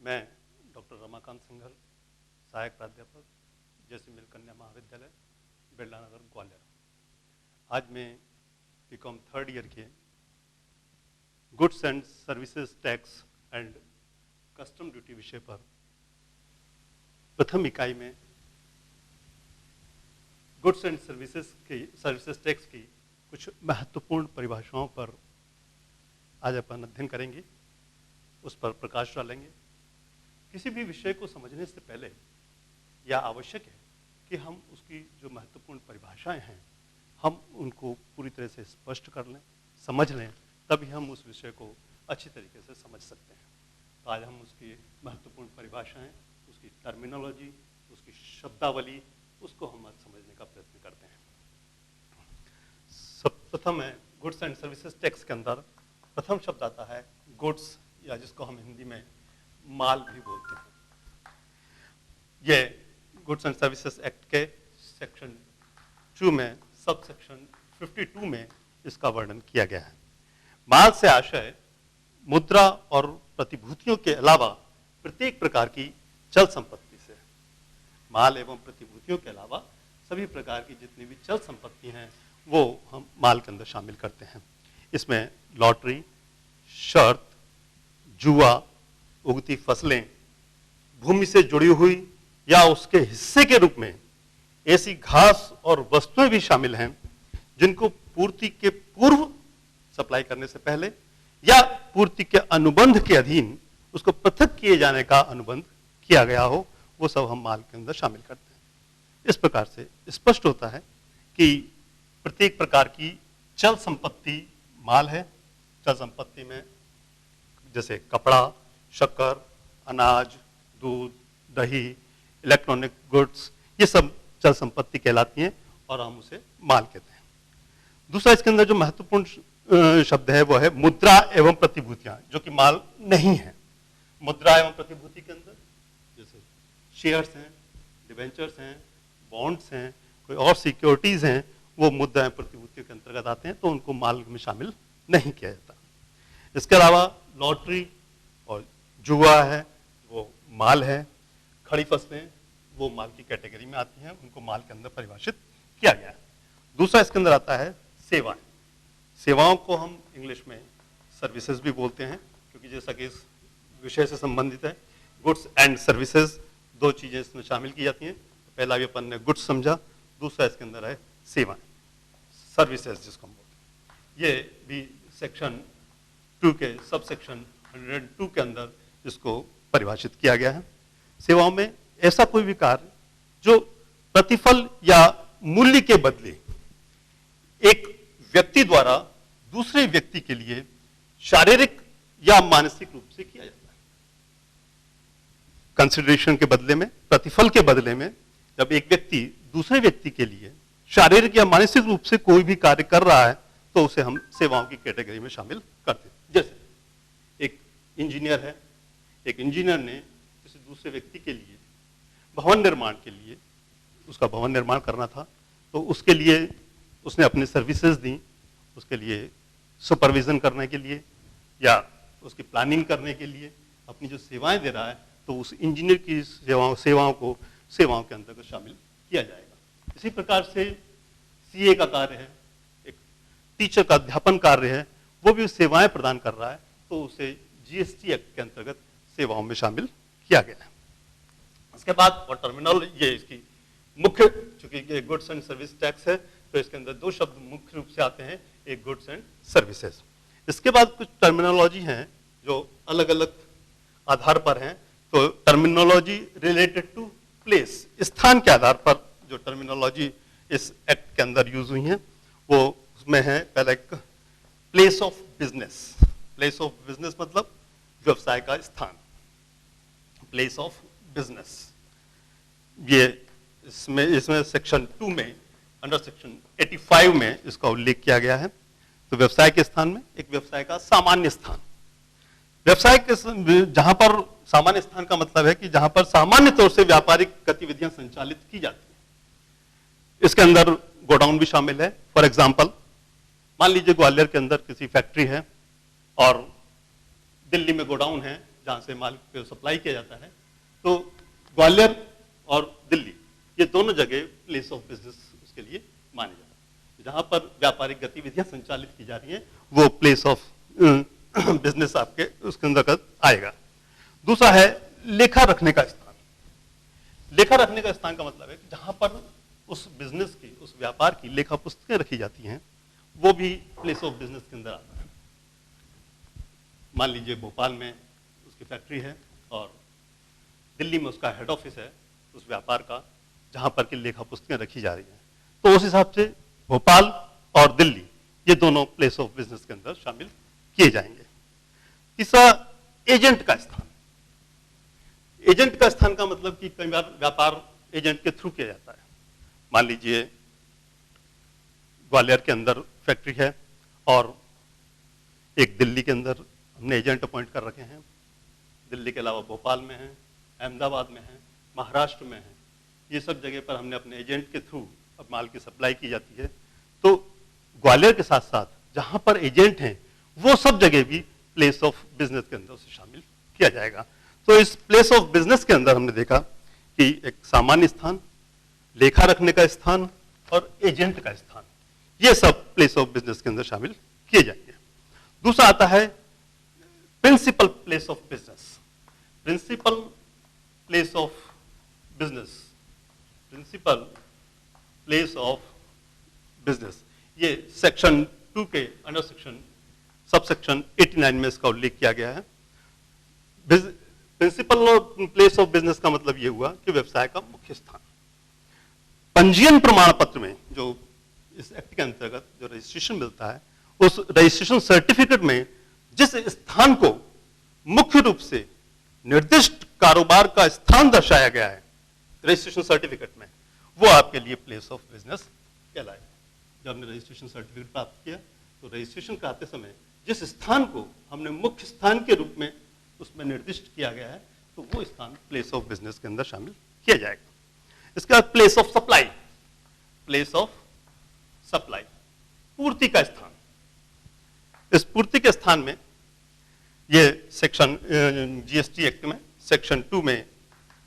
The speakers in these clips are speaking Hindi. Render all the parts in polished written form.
मैं डॉक्टर रमाकांत सिंघल, सहायक प्राध्यापक, जैसी मिल कन्या महाविद्यालय, बिरला नगर, ग्वालियर। आज मैं बीकॉम थर्ड ईयर के goods and services tax and custom duty विषय पर प्रथम इकाई में गुड्स एंड सर्विसेज टैक्स की कुछ महत्वपूर्ण परिभाषाओं पर आज अपन अध्ययन करेंगे, उस पर प्रकाश डालेंगे। किसी भी विषय को समझने से पहले यह आवश्यक है कि हम उसकी जो महत्वपूर्ण परिभाषाएं हैं हम उनको पूरी तरह से स्पष्ट कर लें, समझ लें, तभी हम उस विषय को अच्छी तरीके से समझ सकते हैं। तो आज हम उसकी महत्वपूर्ण परिभाषाएं, उसकी टर्मिनोलॉजी, उसकी शब्दावली, उसको हम आज समझने का प्रयत्न करते हैं। प्रथम है गुड्स एंड सर्विसेज टैक्स के अंदर प्रथम शब्द आता है गुड्स, या जिसको हम हिंदी में माल भी बोलते हैं। ये गुड्स एंड सर्विसेज एक्ट के सेक्शन 2 में सब सेक्शन 52 में इसका वर्णन किया गया है। माल से आशय मुद्रा और प्रतिभूतियों के अलावा प्रत्येक प्रकार की चल संपत्ति से। माल एवं प्रतिभूतियों के अलावा सभी प्रकार की जितनी भी चल संपत्ति हैं वो हम माल के अंदर शामिल करते हैं। इसमें लॉटरी, शर्त, जुआ, उगती फसलें, भूमि से जुड़ी हुई या उसके हिस्से के रूप में ऐसी घास और वस्तुएं भी शामिल हैं जिनको पूर्ति के पूर्व सप्लाई करने से पहले या पूर्ति के अनुबंध के अधीन उसको पृथक किए जाने का अनुबंध किया गया हो, वो सब हम माल के अंदर शामिल करते हैं। इस प्रकार से स्पष्ट होता है कि प्रत्येक प्रकार की चल संपत्ति माल है। चल संपत्ति में जैसे कपड़ा, शक्कर, अनाज, दूध, दही, इलेक्ट्रॉनिक गुड्स, ये सब चल संपत्ति कहलाती हैं और हम उसे माल कहते हैं। दूसरा इसके अंदर जो महत्वपूर्ण शब्द है वो है मुद्रा एवं प्रतिभूतियां, जो कि माल नहीं है। मुद्रा एवं प्रतिभूति के अंदर जैसे शेयर्स हैं, डिवेंचर्स हैं, बॉन्ड्स हैं, कोई और सिक्योरिटीज हैं, वो मुद्रा एवं प्रतिभूतियों के अंतर्गत आते हैं, तो उनको माल में शामिल नहीं किया जाता। इसके अलावा लॉटरी और जुआ है वो माल है। खड़ी फसलें वो माल की कैटेगरी में आती हैं, उनको माल के अंदर परिभाषित किया गया है। दूसरा इसके अंदर आता है सेवाएं। सेवाओं को हम इंग्लिश में सर्विसेज भी बोलते हैं, क्योंकि जैसा कि इस विषय से संबंधित है, गुड्स एंड सर्विसेज दो चीजें इसमें शामिल की जाती हैं। पहला भी अपन ने गुड्स समझा, दूसरा इसके अंदर है सेवाएं, सर्विसेज जिसको हम बोलते हैं। ये भी सेक्शन 2 के सब सेक्शन 102 के अंदर इसको परिभाषित किया गया है। सेवाओं में ऐसा कोई भी कार्य जो प्रतिफल या मूल्य के बदले एक व्यक्ति द्वारा दूसरे व्यक्ति के लिए शारीरिक या मानसिक रूप से किया जाता है। कंसिडरेशन के बदले में, प्रतिफल के बदले में जब एक व्यक्ति दूसरे व्यक्ति के लिए शारीरिक या मानसिक रूप से कोई भी कार्य कर रहा है तो उसे हम सेवाओं की कैटेगरी में शामिल करते हैं। जैसे एक इंजीनियर है, एक इंजीनियर ने किसी दूसरे व्यक्ति के लिए भवन निर्माण के लिए, उसका भवन निर्माण करना था, तो उसके लिए उसने अपनी सर्विसेज दी, उसके लिए सुपरविजन करने के लिए या उसकी प्लानिंग करने के लिए अपनी जो सेवाएं दे रहा है, तो उस इंजीनियर की सेवाओं को सेवाओं के अंतर्गत शामिल किया जाएगा। इसी प्रकार से सीए का कार्य है, एक टीचर का अध्यापन कार्य है, वो भी सेवाएं प्रदान कर रहा है, तो उसे जीएसटी एक्ट के अंतर्गत सेवाओं में शामिल किया गया है। इसके बाद और टर्मिनोलॉजी, ये इसकी मुख्य, चूंकि ये गुड्स एंड सर्विस टैक्स है तो इसके अंदर दो शब्द मुख्य रूप से आते हैं, एक गुड्स एंड सर्विसेज। इसके बाद कुछ टर्मिनोलॉजी हैं जो अलग अलग आधार पर हैं। तो टर्मिनोलॉजी रिलेटेड टू प्लेस, स्थान के आधार पर जो टर्मिनोलॉजी इस एक्ट के अंदर यूज हुई है वो उसमें है पहला एक place of business. Place of business मतलब व्यवसाय का स्थान, प्लेस ऑफ बिजनेस। ये इसमें सेक्शन 2 में अंडर सेक्शन 85 में इसका उल्लेख किया गया है। तो व्यवसाय के स्थान में एक व्यवसाय का सामान्य स्थान, व्यवसाय के जहां पर सामान्य स्थान का मतलब है कि जहां पर सामान्य तौर से व्यापारिक गतिविधियां संचालित की जाती हैं। इसके अंदर गोडाउन भी शामिल है। फॉर एग्जांपल, मान लीजिए ग्वालियर के अंदर किसी फैक्ट्री है और दिल्ली में गोडाउन है जहाँ से माल को सप्लाई किया जाता है, तो ग्वालियर और दिल्ली ये दोनों जगह प्लेस ऑफ बिजनेस उसके लिए माने जाते हैं। जहाँ पर व्यापारिक गतिविधियां संचालित की जा रही हैं वो प्लेस ऑफ बिजनेस आपके उसके अंतर्गत आएगा। दूसरा है लेखा रखने का स्थान। लेखा रखने का स्थान का मतलब है कि जहाँ पर उस बिजनेस की, उस व्यापार की लेखा पुस्तकें रखी जाती हैं, वो भी प्लेस ऑफ बिजनेस के अंदर आता है। मान लीजिए भोपाल में उसकी फैक्ट्री है और दिल्ली में उसका हेड ऑफिस है उस व्यापार का, जहां पर की लेखा पुस्तकें रखी जा रही हैं, तो उस हिसाब से भोपाल और दिल्ली ये दोनों प्लेस ऑफ बिजनेस के अंदर शामिल किए जाएंगे। तीसरा एजेंट का स्थान। एजेंट का स्थान का मतलब कि कई बार व्यापार एजेंट के थ्रू किया जाता है। मान लीजिए ग्वालियर के अंदर फैक्ट्री है और एक दिल्ली के अंदर हमने एजेंट अपॉइंट कर रखे हैं। दिल्ली के अलावा भोपाल में है, अहमदाबाद में है, महाराष्ट्र में है। ये सब जगह पर हमने अपने एजेंट के थ्रू अब माल की सप्लाई की जाती है। तो ग्वालियर के साथ साथ जहां पर एजेंट हैं वो सब जगह भी प्लेस ऑफ बिजनेस के अंदर उसे शामिल किया जाएगा। तो इस प्लेस ऑफ बिजनेस के अंदर हमने देखा कि एक सामान्य स्थान, लेखा रखने का स्थान और एजेंट का स्थान, ये सब प्लेस ऑफ बिजनेस के अंदर शामिल किए जाएंगे। दूसरा आता है principal place of business. Principal place of business, principal place of business, ये सेक्शन 2 के अंडर सेक्शन सब सेक्शन 89 में इसका उल्लेख किया गया है। प्रिंसिपल प्लेस ऑफ बिजनेस का मतलब ये हुआ कि व्यवसाय का मुख्य स्थान। पंजीयन प्रमाण पत्र में जो इस एक्ट के अंतर्गत जो रजिस्ट्रेशन मिलता है, उस रजिस्ट्रेशन सर्टिफिकेट में जिस स्थान को मुख्य रूप से निर्दिष्ट कारोबार का स्थान दर्शाया गया है रजिस्ट्रेशन सर्टिफिकेट में, वो आपके लिए प्लेस ऑफ बिजनेस कहलाएगा। जब हमने रजिस्ट्रेशन सर्टिफिकेट प्राप्त किया तो रजिस्ट्रेशन कराते समय जिस स्थान को हमने मुख्य स्थान के रूप में उसमें निर्दिष्ट किया गया है, तो वो स्थान प्लेस ऑफ बिजनेस के अंदर शामिल किया जाएगा। इसके बाद place of supply. Place of supply, पूर्ति का स्थान। इस पूर्ति के स्थान में ये सेक्शन जीएसटी एक्ट में सेक्शन 2 में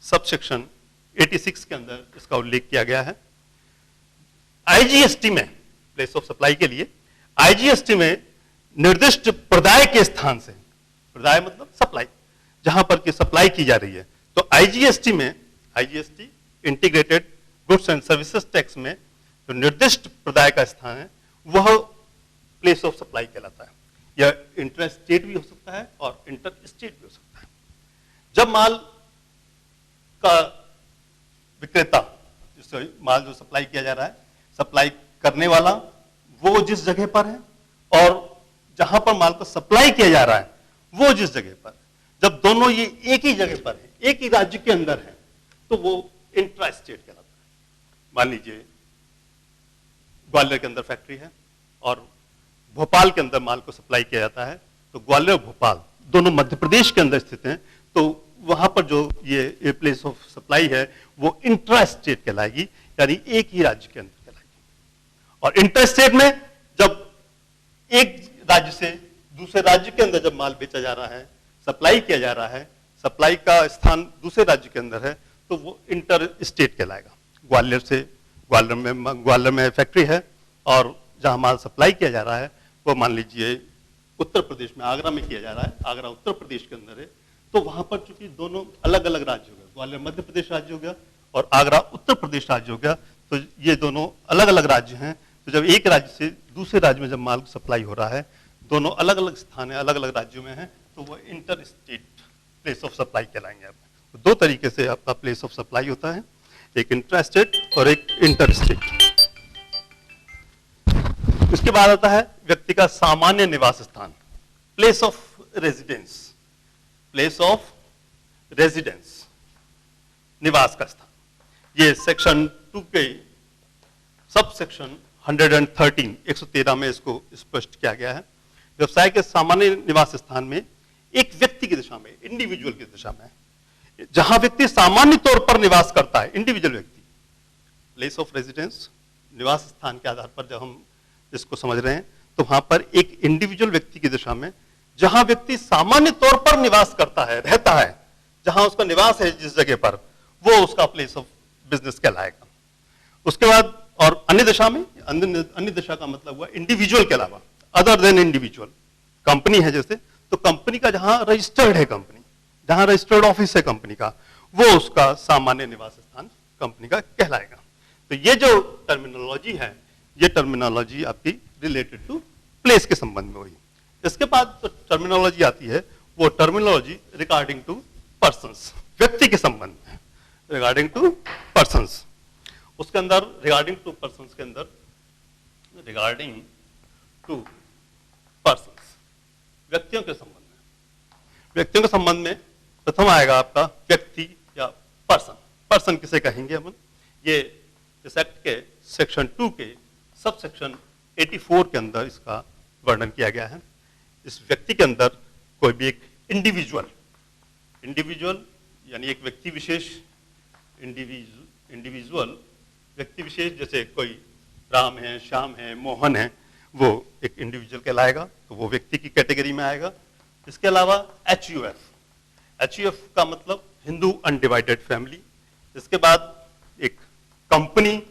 सब सेक्शन 86 के अंदर इसका उल्लेख किया गया है। आईजीएसटी में प्लेस ऑफ सप्लाई के लिए आईजीएसटी में निर्दिष्ट प्रदाय के स्थान से, प्रदाय मतलब सप्लाई, जहां पर की सप्लाई की जा रही है, तो आईजीएसटी में, IGST integrated goods and services tax में जो निर्दिष्ट प्रदाय का स्थान है वह प्लेस ऑफ सप्लाई कहलाता है। यह इंटर स्टेट भी हो सकता है और इंटर स्टेट भी हो सकता है। जब माल का विक्रेता, जिससे माल जो सप्लाई किया जा रहा है, सप्लाई करने वाला वो जिस जगह पर है और जहां पर माल को सप्लाई किया जा रहा है वो जिस जगह पर, जब दोनों ये एक ही जगह पर है, एक ही राज्य के अंदर है, तो वो इंट्रा स्टेट कहलाता है। मान लीजिए ग्वालियर के अंदर फैक्ट्री है और भोपाल के अंदर माल को सप्लाई किया जाता है, तो ग्वालियर और भोपाल दोनों मध्य प्रदेश के अंदर स्थित हैं, तो वहां पर जो ये प्लेस ऑफ सप्लाई है वो इंट्रा स्टेट कहलाएगी, यानी एक ही राज्य के अंदर कहलाएगी। और इंटर स्टेट में जब एक राज्य से दूसरे राज्य के अंदर जब माल बेचा जा रहा है, सप्लाई किया जा रहा है, सप्लाई का स्थान दूसरे राज्य के अंदर है, तो वो इंटर स्टेट कहलाएगा। ग्वालियर में फैक्ट्री है और जहां माल सप्लाई किया जा रहा है वो मान लीजिए उत्तर प्रदेश में, आगरा में किया जा रहा है, आगरा उत्तर प्रदेश के अंदर है, तो वहां पर चूंकि दोनों अलग अलग राज्य हो गए, ग्वालियर मध्य प्रदेश राज्य हो गया और आगरा उत्तर प्रदेश राज्य हो गया, तो ये दोनों अलग अलग राज्य हैं। तो जब एक राज्य से दूसरे राज्य में जब माल सप्लाई हो रहा है, दोनों अलग अलग स्थान है, अलग अलग राज्यों में है, तो वो inter state place of supply कहलाएंगे। आप तो दो तरीके से आपका प्लेस ऑफ सप्लाई होता है, एक इंट्रा स्टेट और एक इंटर स्टेट। इसके बाद आता है व्यक्ति का सामान्य निवास स्थान, place of residence. Place of residence, निवास का स्थान। ये सेक्शन 2 के सब सेक्शन 113 113 में इसको स्पष्ट किया गया है। व्यवसाय के सामान्य निवास स्थान में एक व्यक्ति की दिशा में, इंडिविजुअल की दिशा में, जहां व्यक्ति सामान्य तौर पर निवास करता है, इंडिविजुअल व्यक्ति। प्लेस ऑफ रेजिडेंस, निवास स्थान के आधार पर जब हम इसको समझ रहे हैं, तो वहां पर एक इंडिविजुअल व्यक्ति की दिशा में जहां व्यक्ति सामान्य तौर पर निवास करता है, रहता है, जहां उसका निवास है जिस जगह पर, वो उसका प्लेस ऑफ बिजनेस कहलाएगा। उसके बाद और अन्य दशा में, अन्य दशा का मतलब हुआ इंडिविजुअल के अलावा, अदर देन इंडिविजुअल। कंपनी है जैसे, तो कंपनी का जहां रजिस्टर्ड है कंपनी, जहां रजिस्टर्ड ऑफिस है कंपनी का, वो उसका सामान्य निवास स्थान कंपनी का कहलाएगा। तो ये जो टर्मिनोलॉजी है, ये टर्मिनोलॉजी आपकी रिलेटेड टू प्लेस के संबंध में हुई। इसके बाद जो टर्मिनोलॉजी आती है, वो टर्मिनोलॉजी रिगार्डिंग टू पर्सन्स, व्यक्ति के संबंध में, रिगार्डिंग टू पर्सन्स। उसके अंदर रिगार्डिंग टू पर्सन्स के अंदर, रिगार्डिंग टू पर्सन्स, व्यक्तियों के संबंध में, व्यक्तियों के संबंध में प्रथम आएगा आपका व्यक्ति या पर्सन। पर्सन किसे कहेंगे हम? ये इस एक्ट के सेक्शन 2 के सब सेक्शन 84 के अंदर इसका वर्णन किया गया है। इस व्यक्ति के अंदर कोई भी एक इंडिविजुअल, इंडिविजुअल यानी एक व्यक्ति विशेष, इंडिविजुअल व्यक्ति विशेष, जैसे कोई राम है, श्याम है, मोहन है, वो एक इंडिविजुअल कहलाएगा, तो वो व्यक्ति की कैटेगरी में आएगा। इसके अलावा HUF, HUF का मतलब हिंदू अनडिवाइडेड फैमिली। इसके बाद एक कंपनी,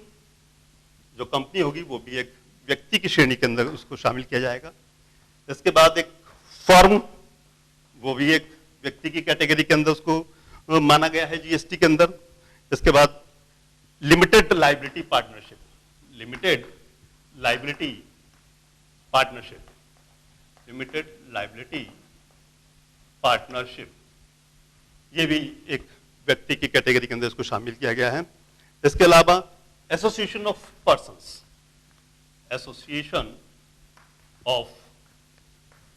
जो कंपनी होगी वो भी एक व्यक्ति की श्रेणी के अंदर उसको शामिल किया जाएगा। इसके बाद एक फर्म, वो भी एक व्यक्ति की कैटेगरी के अंदर उसको माना गया है GST के अंदर। इसके बाद limited liability partnership, limited liability partnership, limited liability partnership, ये भी एक व्यक्ति की कैटेगरी के अंदर इसको शामिल किया गया है। इसके अलावा association of persons, association of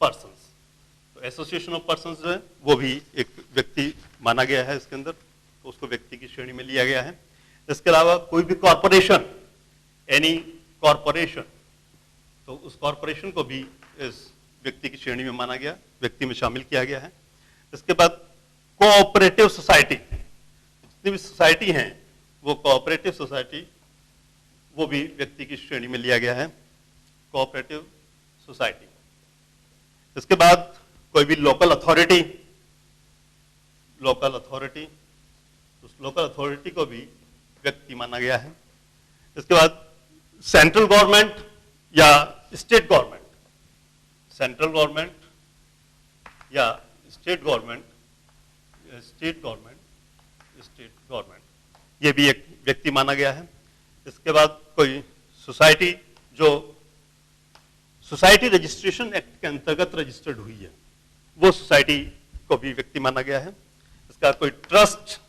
persons, तो एसोसिएशन ऑफ पर्सन्स जो है वो भी एक व्यक्ति माना गया है इसके अंदर, तो उसको व्यक्ति की श्रेणी में लिया गया है। इसके अलावा कोई भी कॉरपोरेशन, एनी कॉरपोरेशन, तो उस कॉरपोरेशन को भी इस व्यक्ति की श्रेणी में माना गया, व्यक्ति में शामिल किया गया है। इसके बाद कोऑपरेटिव सोसाइटी, जितनी भी सोसाइटी हैं वो कोऑपरेटिव सोसाइटी, वो भी व्यक्ति की श्रेणी में लिया गया है, कोऑपरेटिव सोसाइटी। इसके बाद कोई भी लोकल अथॉरिटी, लोकल अथॉरिटी, उस लोकल अथॉरिटी को भी व्यक्ति माना गया है। इसके बाद सेंट्रल गवर्नमेंट या स्टेट गवर्नमेंट, सेंट्रल गवर्नमेंट या state government, state government, state government, ये भी एक व्यक्ति माना गया है। इसके बाद कोई सोसाइटी जो सोसाइटी रजिस्ट्रेशन एक्ट के अंतर्गत रजिस्टर्ड हुई है, वो सोसाइटी को भी व्यक्ति माना गया है। इसका कोई ट्रस्ट,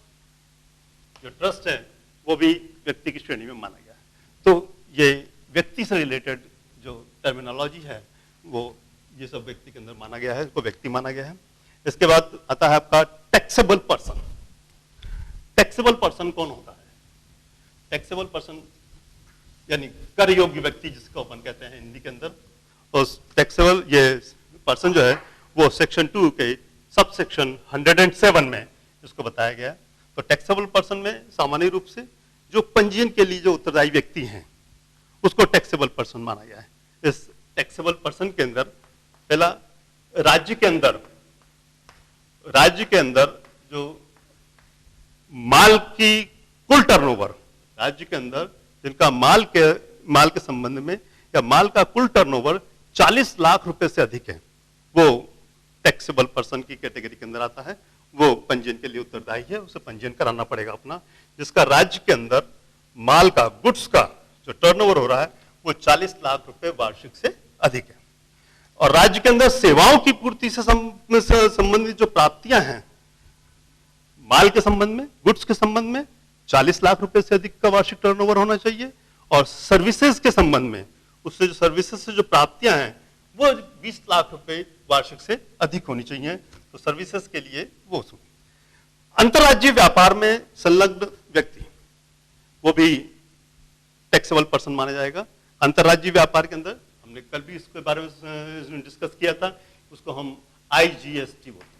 जो ट्रस्ट है वो भी व्यक्ति की श्रेणी में माना गया है। तो ये व्यक्ति से रिलेटेड जो टर्मिनोलॉजी है वो ये सब व्यक्ति के अंदर माना गया है, इसको व्यक्ति माना गया है। इसके बाद आता है आपका टैक्सेबल पर्सन। टैक्सेबल पर्सन कौन होता है? टैक्सेबल पर्सन यानी कर योग्य व्यक्ति, जिसको अपन कहते हैं हिंदी के अंदर। उस टैक्सेबल ये पर्सन जो है वो सेक्शन 2 के सब सेक्शन 107 में इसको बताया गया। तो टैक्सेबल पर्सन में सामान्य रूप से जो पंजीयन के लिए जो उत्तरदायी व्यक्ति हैं उसको टैक्सेबल पर्सन माना गया है। इस टैक्सेबल पर्सन के अंदर पहला राज्य के अंदर जो माल की कुल टर्नओवर, राज्य के अंदर जिनका माल के संबंध में या माल का कुल टर्नओवर 40 लाख रुपए से अधिक है, वो टैक्सेबल पर्सन की कैटेगरी के अंदर आता है। वो पंजीयन के लिए उत्तरदायी है, उसे पंजीयन कराना पड़ेगा अपना। जिसका राज्य के अंदर माल का, गुड्स का जो टर्नओवर हो रहा है वो 40 लाख रुपए वार्षिक से अधिक है। और राज्य के अंदर सेवाओं की पूर्ति से संबंधित जो प्राप्तियां हैं, माल के संबंध में, गुड्स के संबंध में 40 लाख रुपए से अधिक का वार्षिक टर्नओवर होना चाहिए। और सर्विसेज के संबंध में, उससे जो सर्विसेज से जो प्राप्तियां हैं वो 20 लाख रुपए वार्षिक से अधिक होनी चाहिए। तो सर्विसेज के लिए वो अंतर्राज्यीय व्यापार में संलग्न व्यक्ति, वो भी टैक्सेबल पर्सन माना जाएगा। अंतर्राज्यीय व्यापार के अंदर हमने कल भी इसके बारे में डिस्कस किया था, उसको हम IGST बोलते हैं।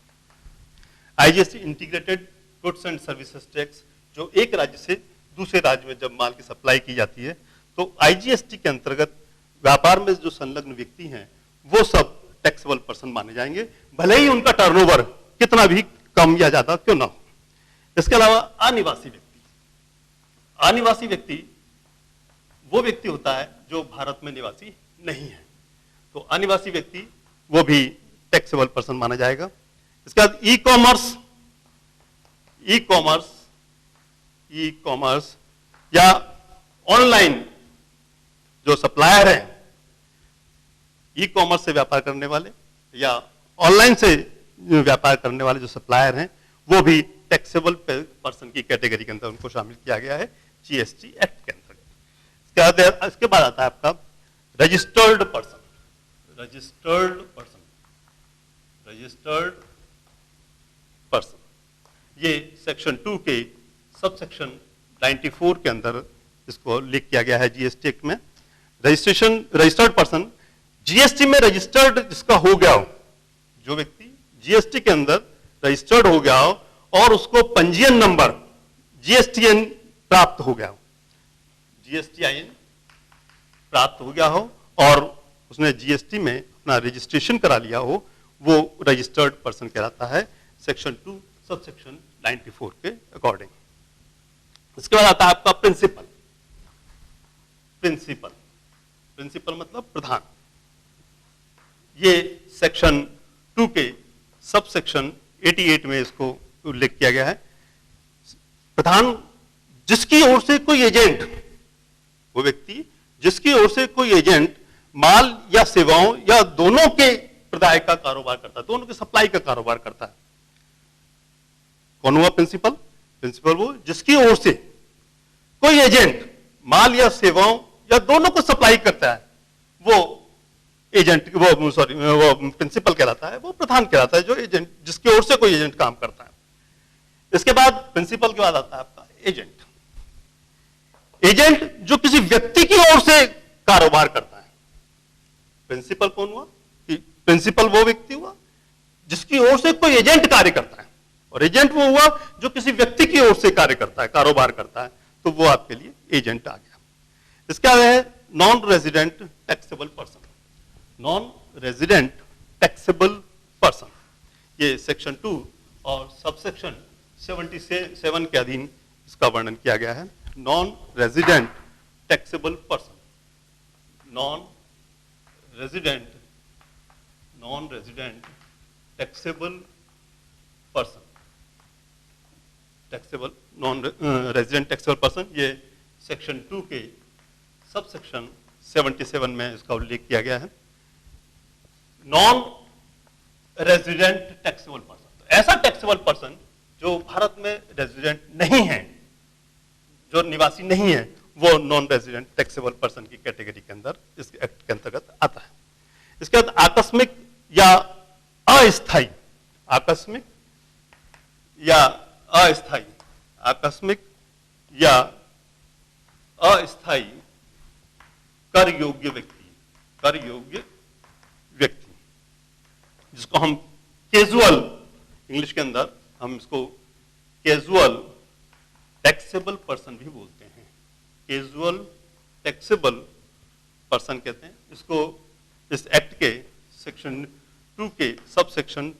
IGST integrated goods and services tax, जो एक राज्य से दूसरे राज्य में जब माल की सप्लाई की जाती है तो IGST के अंतर्गत व्यापार में जो संलग्न व्यक्ति हैं वो सब टैक्सेबल पर्सन माने जाएंगे, भले ही उनका टर्नओवर कितना भी कम या ज्यादा क्यों ना हो। इसके अलावा अनिवासी व्यक्ति, अनिवासी व्यक्ति वो व्यक्ति होता है जो भारत में निवासी नहीं है, तो अनिवासी व्यक्ति वो भी टैक्सेबल पर्सन माना जाएगा। इसके बाद e commerce, e commerce, e commerce या ऑनलाइन जो सप्लायर हैं, ई कॉमर्स से व्यापार करने वाले या ऑनलाइन से व्यापार करने वाले जो सप्लायर हैं, वो भी टैक्सेबल पर्सन की कैटेगरी के अंदर उनको शामिल किया गया है जीएसटी एक्ट के अंतर्गत। इसके बाद आता है आपका registered person, registered person, registered person, ये सेक्शन 2 के सब सेक्शन 94 के अंदर इसको लिख किया गया है जीएसटी एक्ट में। रजिस्ट्रेशन, रजिस्टर्ड पर्सन, जीएसटी में रजिस्टर्ड जिसका हो गया हो, जो व्यक्ति जीएसटी के अंदर रजिस्टर्ड हो गया हो और उसको पंजीयन नंबर जीएसटीएन प्राप्त हो गया हो, जीएसटीआईएन प्राप्त हो गया हो और उसने जीएसटी में अपना रजिस्ट्रेशन करा लिया हो, वो रजिस्टर्ड पर्सन कहलाता है सेक्शन 2 सब सेक्शन 94 के अकॉर्डिंग। इसके बाद आता है आपका प्रिंसिपल, प्रिंसिपल, प्रिंसिपल मतलब प्रधान, ये सेक्शन 2 के सब सेक्शन 88 में इसको उल्लेख किया गया है। प्रधान जिसकी ओर से कोई एजेंट, वो व्यक्ति जिसकी ओर से कोई एजेंट माल या सेवाओं या दोनों के प्रदाय का कारोबार करता है, दोनों के सप्लाई का कारोबार करता है। कौन हुआ प्रिंसिपल? प्रिंसिपल वो जिसकी ओर से कोई एजेंट माल या सेवाओं या दोनों को सप्लाई करता है, वो एजेंट, वो सॉरी, वो प्रिंसिपल कहलाता है, वो प्रधान कहलाता है, जो एजेंट जिसकी ओर से कोई एजेंट काम करता है। इसके बाद प्रिंसिपल के बाद आता है आपका एजेंट, एजेंट जो किसी व्यक्ति की ओर से कारोबार करता है। प्रिंसिपल कौन हुआ? प्रिंसिपल वो व्यक्ति हुआ जिसकी ओर से कोई एजेंट कार्य करता है, और एजेंट वो हुआ जो किसी व्यक्ति की ओर से कार्य करता है, कारोबार करता है, तो वो आपके लिए एजेंट आ गया। इसके आगे है non resident taxable person, non resident taxable person, ये सेक्शन 2 और सबसेक्शन 77 के अधीन इसका वर्णन किया गया है। Non resident taxable person, non resident, non resident taxable person, taxable non resident taxable person, ये सेक्शन 2 के सब सेक्शन 77 में इसका उल्लेख किया गया है। नॉन रेजिडेंट टैक्सेबल पर्सन, तो ऐसा टैक्सेबल पर्सन जो भारत में रेजिडेंट नहीं है, जो निवासी नहीं है, वो नॉन रेजिडेंट टैक्सेबल पर्सन की कैटेगरी के अंदर इस एक्ट के अंतर्गत आता है। इसके बाद आकस्मिक या अस्थायी, आकस्मिक या अस्थायी, आकस्मिक या अस्थायी कर योग्य व्यक्ति, कर योग्य व्यक्ति, जिसको हम कैजुअल, इंग्लिश के अंदर हम इसको कैजुअल टैक्सेबल पर्सन भी बोलते हैं, कैजुअल टैक्सेबल पर्सन कहते हैं इसको। इस एक्ट के सेक्शन 2 के सब सेक्शन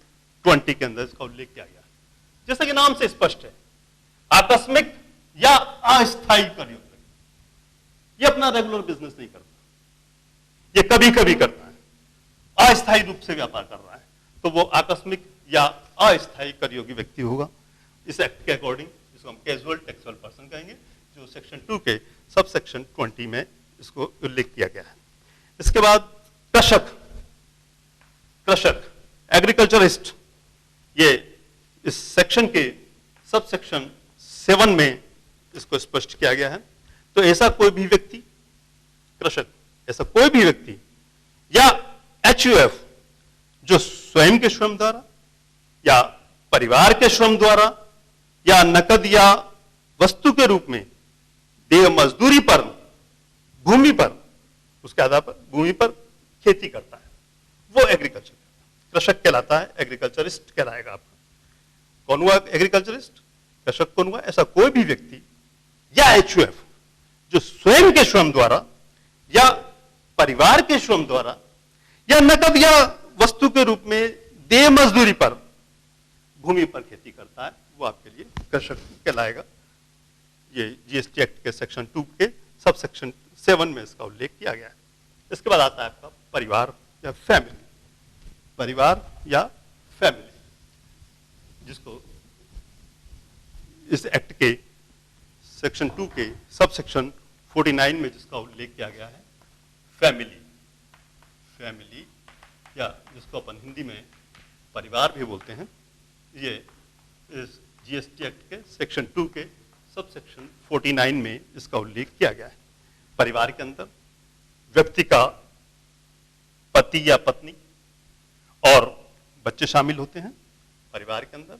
20 के अंदर इसका उल्लेख किया गया। जैसा कि नाम से स्पष्ट है, आकस्मिक या अस्थायी कर योग्य, ये अपना रेगुलर बिजनेस नहीं करता, ये कभी कभी करता है, अस्थायी रूप से व्यापार कर रहा है, तो वो आकस्मिक या अस्थायी कर योग्य व्यक्ति होगा इस एक्ट के अकॉर्डिंग, जिसको हम कैजुअल टैक्सेबल पर्सन कहेंगे, जो सेक्शन 2 के सब सेक्शन 20 में इसको उल्लेख किया गया है। इसके बाद कृषक, कृषक एग्रीकल्चरिस्ट, ये इस सेक्शन के सब सेक्शन 7 में इसको स्पष्ट किया गया है। तो ऐसा कोई भी व्यक्ति, कृषक ऐसा कोई भी व्यक्ति या HUF जो स्वयं के श्रम द्वारा या परिवार के श्रम द्वारा या नकद या वस्तु के रूप में देय मजदूरी पर भूमि पर, उसके आधार पर भूमि पर खेती करता है, वो एग्रीकल्चर कृषक कहलाता है, एग्रीकल्चरिस्ट कहलाएगा आपका। कौन हुआ एग्रीकल्चरिस्ट? कृषक कौन हुआ? ऐसा कोई भी व्यक्ति या HUF जो स्वयं के श्रम द्वारा या परिवार के श्रम द्वारा या नकद या वस्तु के रूप में देय मजदूरी पर भूमि पर खेती करता है वो आपके लिए कृषक कहलाएगा। ये जीएसटी एक्ट के सेक्शन 2 के सब सेक्शन 7 में इसका उल्लेख किया गया है। इसके बाद आता है आपका परिवार या फैमिली। परिवार या फैमिली, जिसको इस एक्ट के सेक्शन 2 के सब सेक्शन 49 में जिसका उल्लेख किया गया है फैमिली। फैमिली या जिसको अपन हिंदी में परिवार भी बोलते हैं, ये इस जीएसटी एक्ट के सेक्शन 2 के सब सेक्शन 49 में इसका उल्लेख किया गया है। परिवार के अंदर व्यक्ति का पति या पत्नी और बच्चे शामिल होते हैं। परिवार के अंदर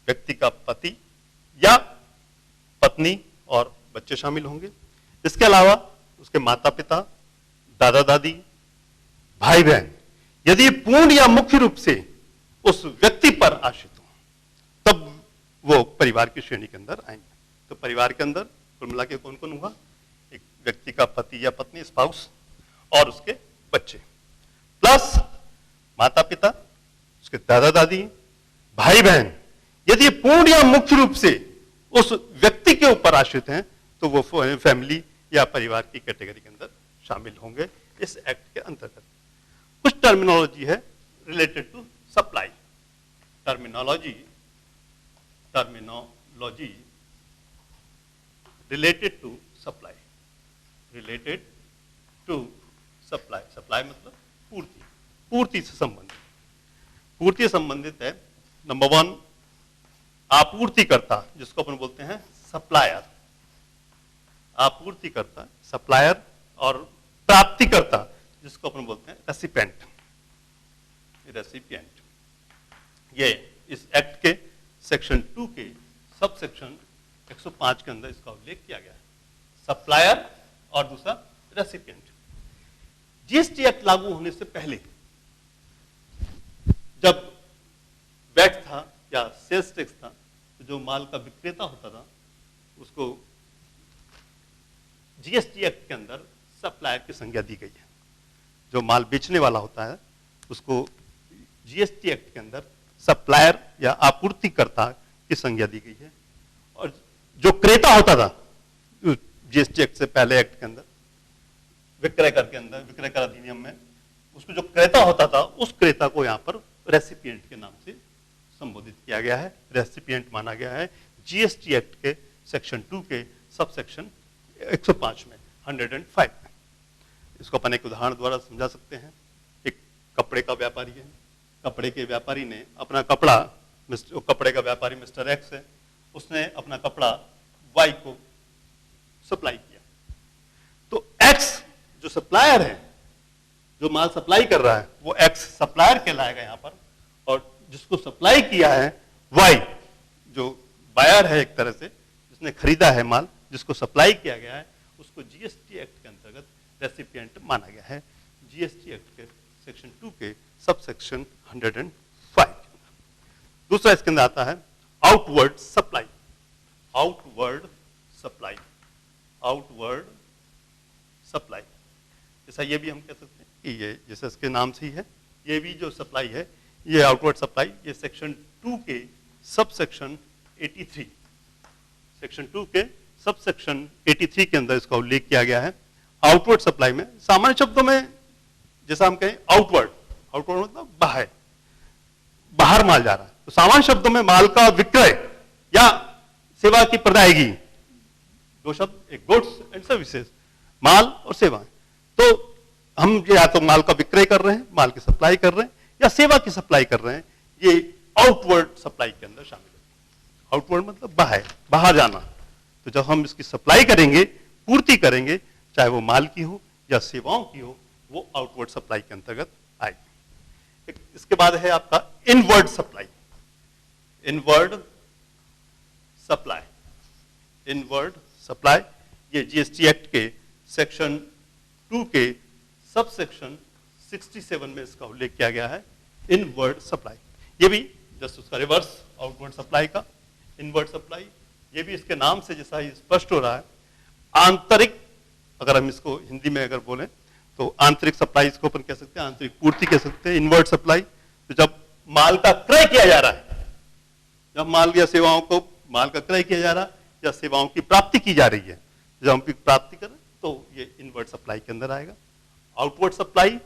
व्यक्ति का पति या पत्नी और बच्चे शामिल होंगे। इसके अलावा उसके माता पिता, दादा दादी, भाई बहन, यदि पूर्ण या मुख्य रूप से उस व्यक्ति पर आश्रित हो तब वो परिवार की श्रेणी के अंदर आएंगे। तो परिवार के अंदर कुल मिला के कौन कौन हुआ? एक व्यक्ति का पति या पत्नी, स्पाउस, और उसके बच्चे, प्लस माता पिता, उसके दादा दादी, भाई बहन, यदि पूर्ण या मुख्य रूप से उस व्यक्ति के ऊपर आश्रित हैं तो वो फैमिली या परिवार की कैटेगरी के अंदर शामिल होंगे इस एक्ट के अंतर्गत। कुछ टर्मिनोलॉजी है related to supply. Terminology related to supply. Related to supply. Supply मतलब पूर्ति, पूर्ति से संबंधित। पूर्ति से संबंधित है नंबर 1 आपूर्तिकर्ता, जिसको अपन बोलते हैं सप्लायर। आपूर्तिकर्ता सप्लायर, और प्राप्तिकर्ता जिसको अपन बोलते हैं रेसिपिएंट। रेसिपिएंट ये इस एक्ट के सेक्शन 2 के सब सेक्शन 105 के अंदर इसका उल्लेख किया गया है। सप्लायर और दूसरा रेसिपिएंट। जीएसटी एक्ट लागू होने से पहले जब वैट था या सेल्स टैक्स था, तो जो माल का विक्रेता होता था उसको जीएसटी एक्ट के अंदर सप्लायर की संज्ञा दी गई है। जो माल बेचने वाला होता है उसको जीएसटी एक्ट के अंदर सप्लायर या आपूर्तिकर्ता की संज्ञा दी गई है। और जो क्रेता होता था जीएसटी एक्ट से पहले एक्ट के अंदर, विक्रय कर के अंदर, विक्रय कर अधिनियम में, उसको जो क्रेता होता था उस क्रेता को यहाँ पर रेसिपिएंट के नाम से संबोधित किया गया है। रेसिपिएंट माना गया है जीएसटी एक्ट के सेक्शन 2 के सब सेक्शन 105 में, 105 में। इसको अपन एक उदाहरण द्वारा समझा सकते हैं। एक कपड़े का व्यापारी है। कपड़े के व्यापारी ने अपना कपड़ा, कपड़े का व्यापारी मिस्टर एक्स है, उसने अपना कपड़ा वाई को सप्लाई किया। तो एक्स जो सप्लायर है, जो माल सप्लाई कर रहा है, वो एक्स सप्लायर कहलाएगा यहाँ पर। और जिसको सप्लाई किया है वाई, जो बायर है एक तरह से, जिसने खरीदा है माल, जिसको सप्लाई किया गया है, उसको जीएसटी एक्ट के अंतर्गत रेसिपिएंट माना गया है। जीएसटी एक्ट के सेक्शन 2 के सब सेक्शन 105। दूसरा इसके अंदर आता है outward supply. Outward supply. Outward supply, जैसा ये भी हम कह सकते हैं कि ये जैसे इसके नाम से ही है, ये भी जो सप्लाई है, ये आउटवर्ड सप्लाई, ये सेक्शन 2 के सब सेक्शन 83, सेक्शन 2 के सब सेक्शन 83 के अंदर इसका उल्लेख किया गया है। आउटवर्ड सप्लाई में सामान्य शब्दों में जैसा हम कहें आउटवर्ड, आउटवर्ड मतलब बाहर, बाहर माल जा रहा है, तो सामान्य शब्दों में माल का विक्रय या सेवा की प्रदायगी, दो शब्द, एक गुड्स एंड सर्विसेज, माल और सेवाएं। तो हम या तो माल का विक्रय कर रहे हैं, माल की सप्लाई कर रहे हैं, या सेवा की सप्लाई कर रहे हैं, ये आउटवर्ड सप्लाई के अंदर शामिल है। आउटवर्ड मतलब बाहर, बाहर जाना। तो जब हम इसकी सप्लाई करेंगे, पूर्ति करेंगे, चाहे वो माल की हो या सेवाओं की हो, वो आउटवर्ड सप्लाई के अंतर्गत आएगी। इसके बाद है आपका inward supply. Inward supply, inward supply, ये जीएसटी एक्ट के सेक्शन 2 के सब सेक्शन 67 में इसका उल्लेख किया गया है। इनवर्ड सप्लाई, ये भी जस्ट उसका रिवर्स आउटवर्ड सप्लाई का। इनवर्ड सप्लाई, ये भी इसके नाम से जैसा ही स्पष्ट हो रहा है, आंतरिक, अगर हम इसको हिंदी में अगर बोलें तो आंतरिक सप्लाई इसको अपन कह सकते हैं, आंतरिक पूर्ति कह सकते हैं, इनवर्ट सप्लाई। तो जब माल का क्रय किया जा रहा है, जब माल या सेवाओं को माल का क्रय किया जा रहा है या सेवाओं की प्राप्ति की जा रही है, जब हम प्राप्ति करें तो ये इनवर्ट सप्लाई के अंदर आएगा। आउटवर्ड सप्लाई,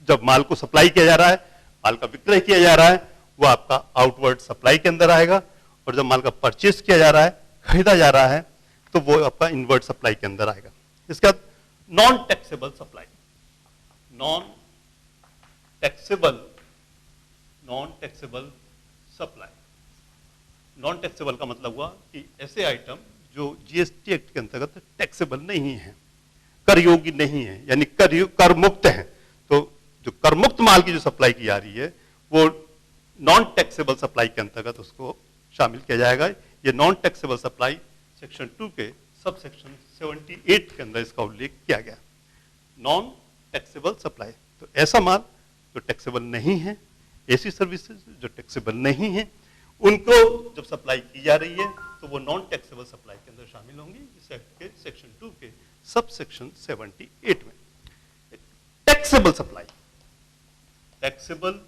जब माल को सप्लाई किया जा रहा है, माल का विक्रय किया जा रहा है, वो आपका आउटवर्ड सप्लाई के अंदर आएगा। और जब माल का परचेस किया जा रहा है, खरीदा जा रहा है, तो वो आपका इनवर्ट सप्लाई के अंदर आएगा। इसका non taxable supply, non taxable supply. Non taxable का मतलब हुआ कि ऐसे आइटम जो जीएसटी एक्ट के अंतर्गत टैक्सेबल नहीं है, कर योग्य नहीं है, यानी कर मुक्त है। तो जो कर मुक्त माल की जो सप्लाई की जा रही है वो नॉन टैक्सेबल सप्लाई के अंतर्गत उसको शामिल किया जाएगा। ये नॉन टैक्सेबल सप्लाई सेक्शन 2 के सब सेक्शन 78 के अंदर इसका उल्लेख किया गया। नॉन टैक्सेबल सप्लाई, तो ऐसा माल जो टैक्सेबल नहीं है, ऐसी सर्विसेज जो टैक्सेबल नहीं है, उनको जब सप्लाई की जा रही है तो वो नॉन टैक्सेबल सप्लाई के अंदर शामिल होंगी इस एक्ट के सेक्शन 2 के सब सेक्शन 78 में। टैक्सेबल सप्लाई, टैक्सेबल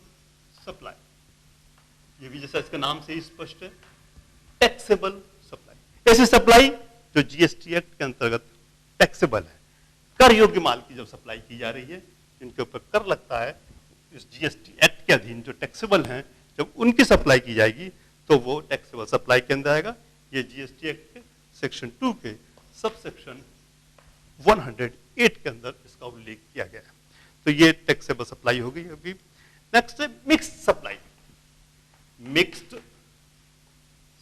सप्लाई, ये भी जैसा इसके नाम से ही स्पष्ट है, टैक्सेबल सप्लाई। ऐसी सप्लाई जो जीएसटी एक्ट के अंतर्गत टैक्सेबल है, कर योग्य माल की जब सप्लाई की जा रही है, इनके ऊपर कर लगता है, इस जीएसटी एक्ट के अधीन जो टैक्सेबल हैं, जब उनकी सप्लाई की जाएगी तो वो टैक्सेबल सप्लाई के अंदर आएगा। ये जीएसटी एक्ट के सेक्शन 2 के सब सेक्शन 108 के अंदर इसका उल्लेख किया गया है। तो ये टैक्सेबल सप्लाई हो गई। अभी नेक्स्ट है mixed supply. Mixed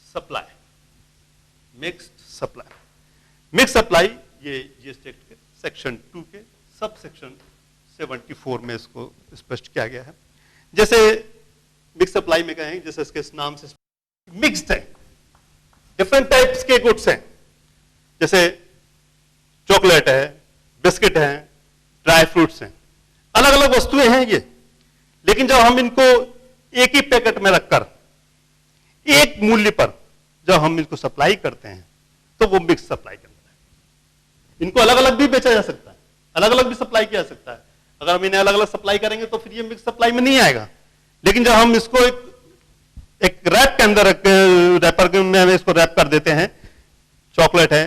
supply, mixed supply, mixed supply ये जीएसटी एक्ट के सेक्शन 2 के सब सेक्शन 74 में इसको स्पष्ट किया गया है। जैसे मिक्स सप्लाई में कहें, जैसे इसके नाम से मिक्स्ड है, डिफरेंट टाइप्स के गुड्स हैं, जैसे चॉकलेट है, बिस्किट है, ड्राई फ्रूट्स हैं, अलग अलग वस्तुएं हैं ये। लेकिन जब हम इनको एक ही पैकेट में रखकर एक मूल्य पर जब हम इनको सप्लाई करते हैं तो वो मिक्स सप्लाई के अंदर है। इनको अलग अलग भी बेचा जा सकता है, अलग अलग भी सप्लाई किया जा सकता है। अगर हम इन्हें अलग अलग सप्लाई करेंगे तो फिर ये मिक्स सप्लाई में नहीं आएगा। लेकिन जब हम इसको एक रैप के अंदर, रैपर में इसको रैप कर देते हैं, चॉकलेट है,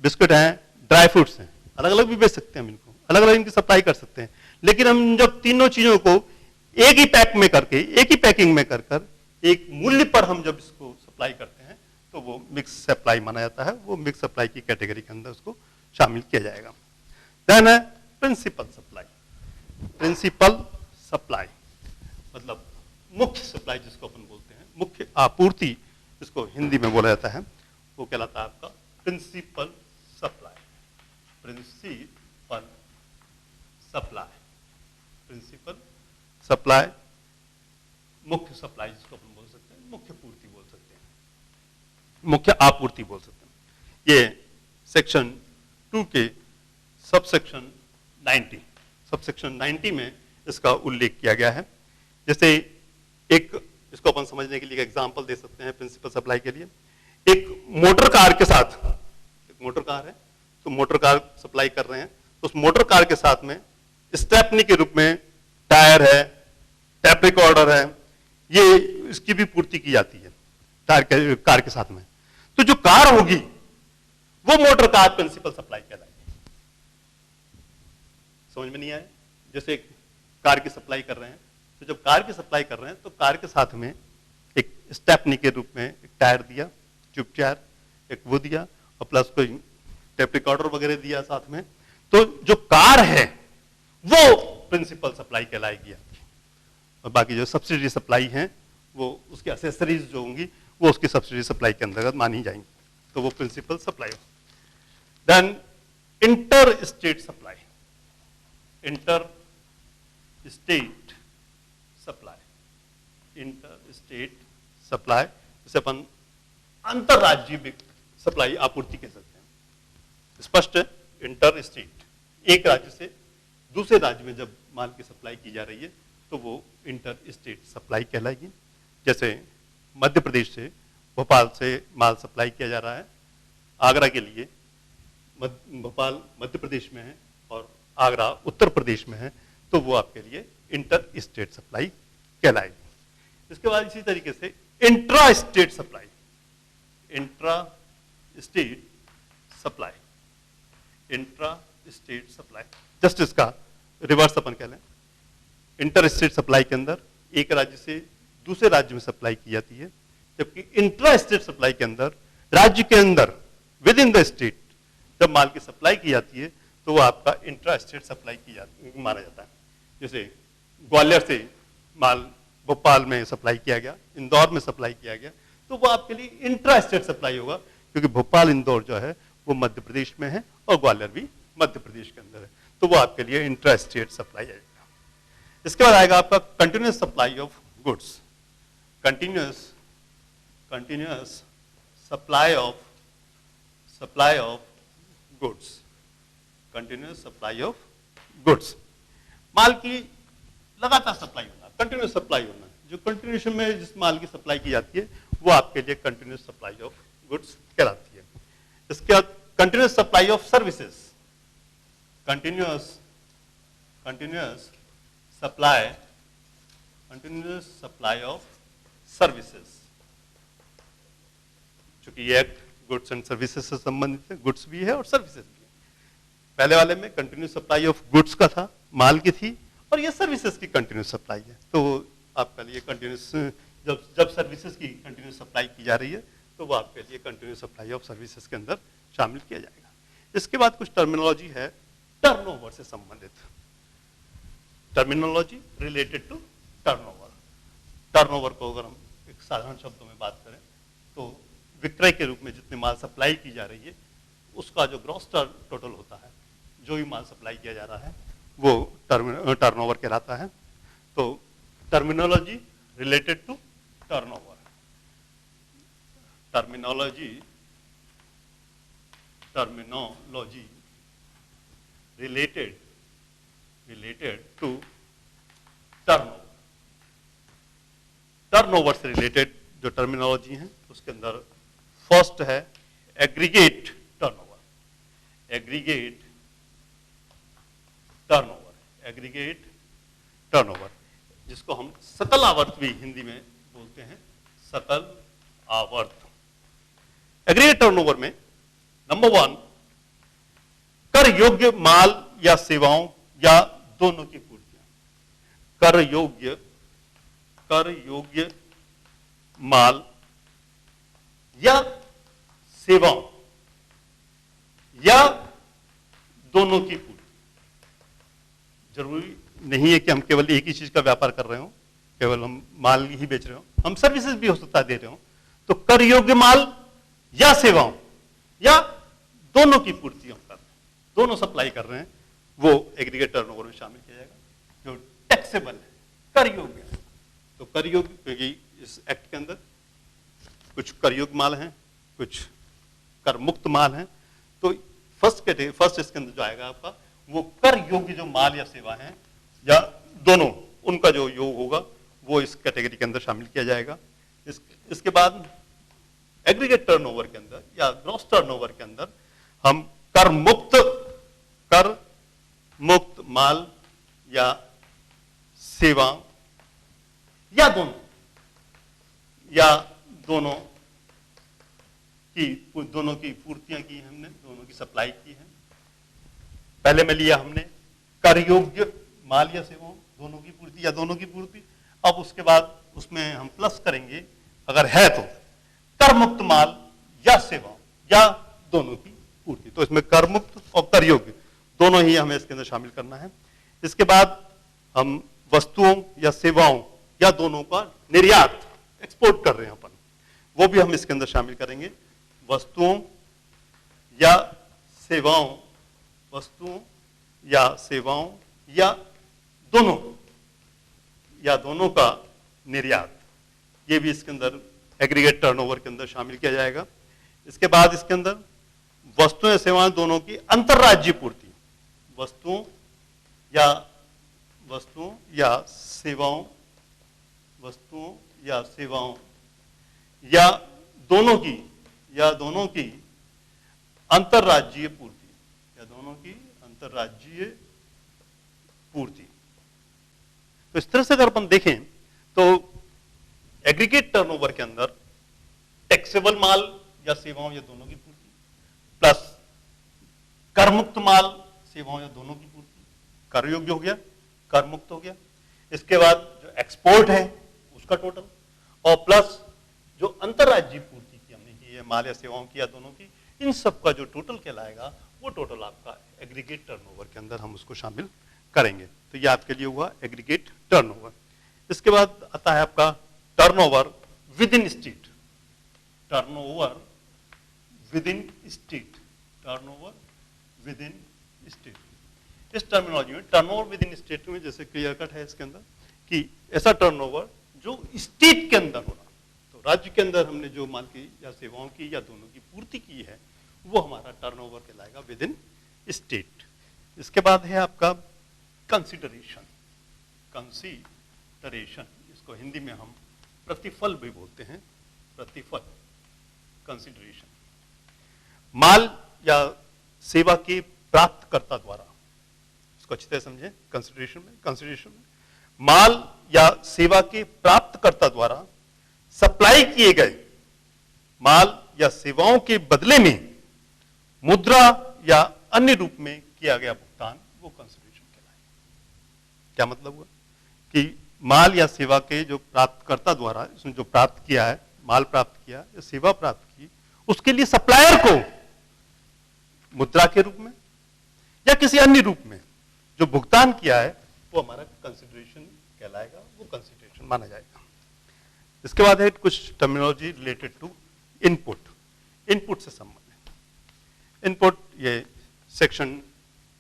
बिस्किट है, ड्राई फ्रूट्स हैं, अलग अलग भी बेच सकते हैं हम इनको, अलग अलग इनकी सप्लाई कर सकते हैं। लेकिन हम जब तीनों चीजों को एक ही पैक में करके, एक ही पैकिंग में कर एक मूल्य पर हम जब इसको सप्लाई करते हैं तो वो मिक्स सप्लाई माना जाता है। वो मिक्स सप्लाई की कैटेगरी के अंदर उसको शामिल किया जाएगा। देन है प्रिंसिपल सप्लाई। प्रिंसिपल सप्लाई मतलब मुख्य सप्लाई जिसको अपन बोलते हैं, मुख्य आपूर्ति जिसको हिंदी में बोला जाता है, वो कहलाता है आपका principal supply. Principal supply, principal supply, मुख्य सप्लाई जिसको अपन बोल सकते हैं, मुख्य पूर्ति बोल सकते हैं, मुख्य आपूर्ति बोल सकते हैं। ये सेक्शन 2 के सब सेक्शन 90, सब सेक्शन 90 में इसका उल्लेख किया गया है। जैसे एक, इसको अपन समझने के लिए एग्जांपल दे सकते हैं प्रिंसिपल सप्लाई के लिए। एक मोटर कार के साथ, एक मोटर कार है तो मोटर कार सप्लाई कर रहे हैं, तो उस मोटर कार के साथ में स्टेपनी के रूप में टायर है, टेप रिकॉर्डर है, ये इसकी भी पूर्ति की जाती है कार के साथ में। तो जो कार होगी वो मोटर कार प्रिंसिपल सप्लाई कहलाएगी। समझ में नहीं आया? जैसे कार की सप्लाई कर रहे हैं, तो जब कार की सप्लाई कर रहे हैं तो कार के साथ में एक स्टेपनी के रूप में एक टायर दिया, ट्यूब टायर, एक वो दिया, और प्लस कोई टेप रिकॉर्डर वगैरह दिया साथ में। तो जो कार है वो प्रिंसिपल सप्लाई कहलाएगी आपकी, और बाकी जो सब्सिडी सप्लाई है वो उसकी एक्सेसरीज जो होंगी वो उसकी सब्सिडी सप्लाई के अंतर्गत मानी जाएंगी, तो वो principal supply. Then interstate supply, interstate supply, interstate supply, जिसे अपन अंतरराज्यीय सप्लाई आपूर्ति कह सकते हैं। स्पष्ट है, इंटर स्टेट, एक राज्य से दूसरे राज्य में जब माल की सप्लाई की जा रही है तो वो इंटर स्टेट सप्लाई कहलाएगी। जैसे मध्य प्रदेश से भोपाल से माल सप्लाई किया जा रहा है आगरा के लिए, भोपाल मध्य प्रदेश में है और आगरा उत्तर प्रदेश में है, तो वो आपके लिए इंटर स्टेट सप्लाई कहलाएगी। इसके बाद इसी तरीके से intra state supply, intra state supply, intra state supply, just इसका रिवर्स अपन कह लें। इंटर स्टेट सप्लाई के अंदर एक राज्य से दूसरे राज्य में सप्लाई की जाती है, जबकि इंट्रा स्टेट सप्लाई के अंदर राज्य के अंदर विद इन द स्टेट जब माल की सप्लाई की जाती है तो वो आपका इंट्रा स्टेट सप्लाई की जाती माना जाता है। जैसे ग्वालियर से माल भोपाल में सप्लाई किया गया, इंदौर में सप्लाई किया गया, तो वो आपके लिए इंट्रा स्टेट सप्लाई होगा, क्योंकि भोपाल इंदौर जो है वो मध्य प्रदेश में है और ग्वालियर भी मध्य प्रदेश के अंदर है, तो वो आपके लिए इंट्रा स्टेट सप्लाई आएगा। इसके बाद आएगा आपका continuous supply of goods, continuous supply of goods, continuous supply of goods, माल की लगातार सप्लाई होना, कंटिन्यूअस सप्लाई होना, जो कंटिन्यूएशन में जिस माल की सप्लाई की जाती है वो आपके लिए कंटिन्यूअस सप्लाई ऑफ गुड्स कहलाती है। इसके बाद continuous supply of services, continuous supply of services, चूंकि ये एक्ट गुड्स एंड सर्विसेज से संबंधित है, गुड्स भी है और सर्विसेज भी है। पहले वाले में कंटिन्यूअस सप्लाई ऑफ गुड्स का था, माल की थी, और ये सर्विसेज की कंटिन्यूअस सप्लाई है। तो आपके लिए कंटिन्यूअस जब सर्विसेज की कंटिन्यूअस सप्लाई की जा रही है तो वो आपके लिए कंटिन्यूअस सप्लाई ऑफ सर्विसेज के अंदर शामिल किया जाएगा। इसके बाद कुछ टर्मिनोलॉजी है टर्नओवर से संबंधित, terminology related to turnover. Turnover को अगर हम एक साधारण शब्दों में बात करें तो विक्रय के रूप में जितने माल सप्लाई की जा रही है उसका जो ग्रॉस टोटल होता है, जो भी माल सप्लाई किया जा रहा है वो टर्नओवर कहलाता है। तो terminology related to turnover, terminology related to turnover. Turnover से रिलेटेड जो टर्मिनोलॉजी है उसके अंदर फर्स्ट है एग्रीगेट टर्नओवर, एग्रीगेट टर्नओवर, जिसको हम सकल आवर्त भी हिंदी में बोलते हैं, सकल आवर्त। एग्रीगेट टर्नओवर में नंबर 1 कर योग्य माल या सेवाओं या दोनों की पूर्तियां, कर योग्य माल या सेवाओं या दोनों की पूर्ति। जरूरी नहीं है कि हम केवल एक ही चीज का व्यापार कर रहे हो, केवल हम माल ही बेच रहे हो, हम सर्विसेज भी हो सकता है दे रहे हो। तो कर योग्य माल या सेवाओं या दोनों की पूर्ति हम कर रहे हैं, दोनों सप्लाई कर रहे हैं, वो एग्रीगेट टर्नओवर में शामिल किया जाएगा। जो टैक्सेबल है, कर योग्य है, तो कर योग्य, क्योंकि इस एक्ट के अंदर कुछ कर योग्य माल हैं, कुछ कर मुक्त माल हैं। तो फर्स्ट इसके अंदर जो आएगा आपका वो कर योग्य जो माल या सेवा है या दोनों, उनका जो योग होगा वो इस कैटेगरी के अंदर शामिल किया जाएगा। इसके बाद एग्रीगेट टर्नओवर के अंदर या ग्रॉस टर्नओवर के अंदर हम कर मुक्त माल या सेवा या दोनों की पूर्तियां की हमने, दोनों की सप्लाई की है। पहले में लिया हमने कर योग्य माल या सेवाओं, दोनों की पूर्ति या दोनों की पूर्ति। अब उसके बाद उसमें हम प्लस करेंगे, अगर है तो कर मुक्त माल या सेवाओं या दोनों की पूर्ति। तो इसमें कर मुक्त और कर योग्य दोनों ही हमें इसके अंदर शामिल करना है। इसके बाद हम वस्तुओं या सेवाओं या दोनों का निर्यात, एक्सपोर्ट कर रहे हैं अपन, वो भी हम इसके अंदर शामिल करेंगे। वस्तुओं या सेवाओं या दोनों का निर्यात, ये भी इसके अंदर एग्रीगेट टर्नओवर के अंदर शामिल किया जाएगा। इसके बाद इसके अंदर वस्तुएं या सेवाएं दोनों की अंतरराज्यीय पूर्ति, वस्तुओं या सेवाओं या दोनों की अंतरराज्यीय पूर्ति, या दोनों की अंतरराज्यीय पूर्ति। तो इस तरह से अगर अपन देखें तो एग्रीगेट टर्नओवर के अंदर टैक्सेबल माल या सेवाओं या दोनों की पूर्ति प्लस कर मुक्त माल सेवाओं या दोनों की पूर्ति, कर योग्य हो गया, कर मुक्त हो गया, इसके बाद जो एक्सपोर्ट है उसका टोटल, और प्लस जो अंतरराज्यीय पूर्ति की हमने की है माल या सेवाओं की या दोनों की, इन सब का जो टोटल कहलाएगा वो टोटल आपका एग्रीगेट टर्नओवर के अंदर हम उसको शामिल करेंगे। तो ये आपके लिए हुआ एग्रीगेट टर्नओवर। इसके बाद आता है आपका turnover with in state, turnover with in state, turnover with in state. इस टर्मिनोलॉजी में टर्नओवर विद इन स्टेट में जैसे क्लियर कट है इसके अंदर कि ऐसा टर्नओवर जो स्टेट के अंदर हो रहा, तो राज्य के अंदर हमने जो माल की या सेवाओं की या दोनों की पूर्ति की है वो हमारा टर्नओवर कहलाएगा विद इन स्टेट। इसके बाद है आपका कंसिडरेशन, कंसिडरेशन, इसको हिंदी में हम प्रतिफल भी बोलते हैं, प्रतिफल, कंसिडरेशन। माल या सेवा के प्राप्तकर्ता द्वारा, इसको अच्छी तरह समझें, कंसिडरेशन में माल या सेवा के प्राप्तकर्ता द्वारा सप्लाई किए गए माल या सेवाओं के बदले में मुद्रा या अन्य रूप में किया गया भुगतान वो कंसिडरेशन कहलाएगा। क्या मतलब हुआ कि माल या सेवा के जो प्राप्तकर्ता द्वारा इसने जो प्राप्त किया है, माल प्राप्त किया या सेवा प्राप्त की, उसके लिए सप्लायर को मुद्रा के रूप में या किसी अन्य रूप में जो भुगतान किया है वो हमारा कंसिडरेशन कहलाएगा, वो कंसिडरेशन माना जाएगा। इसके बाद है कुछ terminology related to input, input से संबंधित। इनपुट ये सेक्शन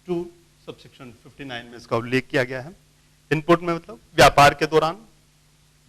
2 सबसेक्शन 59 में इसका उल्लेख किया गया है। इनपुट में मतलब व्यापार के दौरान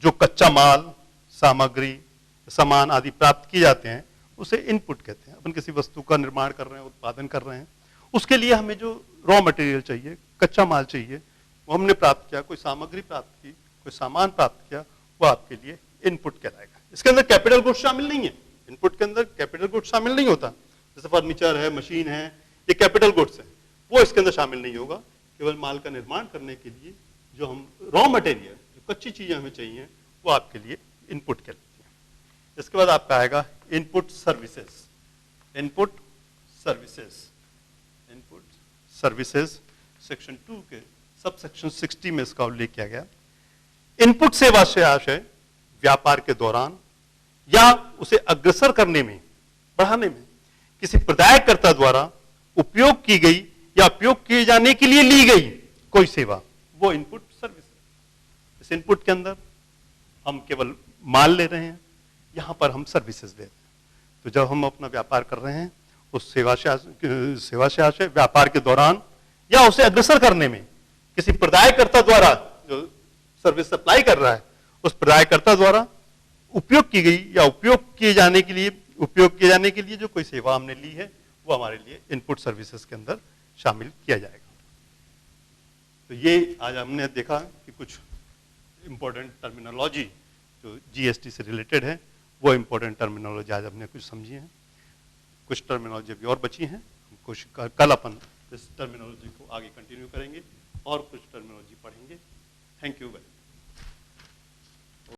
जो कच्चा माल, सामग्री, सामान आदि प्राप्त किए जाते हैं उसे इनपुट कहते हैं। अपन किसी वस्तु का निर्माण कर रहे हैं, उत्पादन कर रहे हैं, उसके लिए हमें जो रॉ मटेरियल चाहिए, कच्चा माल चाहिए, वो हमने प्राप्त किया, कोई सामग्री प्राप्त की, कोई सामान प्राप्त किया, वो आपके लिए इनपुट कहलाएगा। इसके अंदर कैपिटल गुड्स शामिल नहीं है, इनपुट के अंदर कैपिटल गुड्स शामिल नहीं होता, जैसे फर्नीचर है, मशीन है, ये कैपिटल गुड्स है, वो इसके अंदर शामिल नहीं होगा। केवल माल का निर्माण करने के लिए जो हम रॉ मटेरियल, जो कच्ची चीजें हमें चाहिए, वो आपके लिए इनपुट कहलाती है। इसके बाद आपका आएगा input services, input services, input services section 2 के सब सेक्शन 60 में इसका उल्लेख किया गया। इनपुट सेवा से आशय व्यापार के दौरान या उसे अग्रसर करने में, बढ़ाने में किसी प्रदायकर्ता द्वारा उपयोग की गई या उपयोग किए जाने के लिए ली गई कोई सेवा, वो इनपुट सर्विस है। इस इनपुट के अंदर हम केवल माल ले रहे हैं, यहां पर हम सर्विसेज ले रहे हैं। तो जब हम अपना व्यापार कर रहे हैं उस सेवा से आशय व्यापार के दौरान या उसे अग्रसर करने में किसी प्रदायकर्ता द्वारा, जो सर्विस सप्लाई कर रहा है, उस प्रदायकर्ता द्वारा उपयोग की गई या उपयोग किए जाने के लिए जो कोई सेवा हमने ली है, वो हमारे लिए इनपुट सर्विसेज के अंदर शामिल किया जाएगा। तो ये आज हमने देखा कि कुछ इंपॉर्टेंट टर्मिनोलॉजी जो जीएसटी से रिलेटेड है, वो इंपॉर्टेंट टर्मिनोलॉजी आज हमने कुछ समझी है। कुछ टर्मिनोलॉजी अभी और बची हैं, कल अपन इस टर्मिनोलॉजी को आगे कंटिन्यू करेंगे और कुछ टर्मिनोलॉजी पढ़ेंगे। Thank you very much.